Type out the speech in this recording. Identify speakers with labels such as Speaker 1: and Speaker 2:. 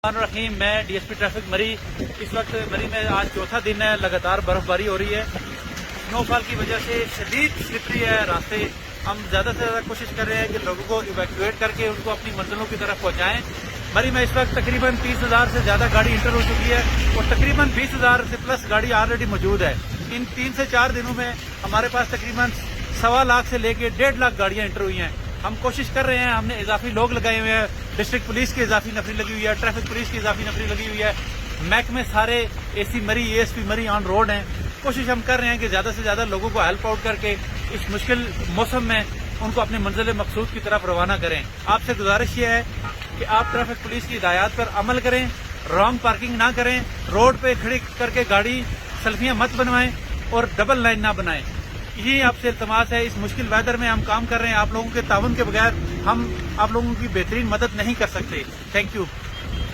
Speaker 1: रहीम, मैं DSP traffic मरी। इस वक्त मरी में आज चौथा दिन है, लगातार बर्फबारी हो रही है। स्नोफॉल की वजह से शदीद स्लिपरी है रास्ते। हम ज्यादा से ज्यादा कोशिश कर रहे हैं कि लोगों को इवैक्यूएट करके उनको अपनी मंजिलों की तरफ पहुंचाएं। मरी में इस वक्त तकरीबन 30,000 से ज्यादा गाड़ी इंटर हो चुकी है और तकरीबन 20,000 से प्लस गाड़ी ऑलरेडी मौजूद है। इन 3 से 4 दिनों में हमारे पास तकरीबन 1.25 लाख से लेकर 1.5 लाख गाड़ियां इंटर हुई हैं। हम कोशिश कर रहे हैं, हमने इजाफी लोग लगाए हुए हैं, डिस्ट्रिक्ट पुलिस की इजाफी नफरी लगी हुई है, ट्रैफिक पुलिस की इजाफी नफरी लगी हुई है, महकमे सारे एसी मरी एएसपी मरी ऑन रोड हैं। कोशिश हम कर रहे हैं कि ज्यादा से ज्यादा लोगों को हेल्प आउट करके इस मुश्किल मौसम में उनको अपने मंजिल मकसूद की तरफ रवाना करें। आपसे गुजारिश ये है कि आप ट्रैफिक पुलिस की हिदायत पर अमल करें, रॉन्ग पार्किंग ना करें, रोड पे खड़ी करके गाड़ी सेल्फियां मत बनवाएं और डबल लाइन ना बनाएं। यही आपसे इल्तमास है। इस मुश्किल वेदर में हम काम कर रहे हैं, आप लोगों के ताउन के बगैर हम आप लोगों की बेहतरीन मदद नहीं कर सकते। Thank you.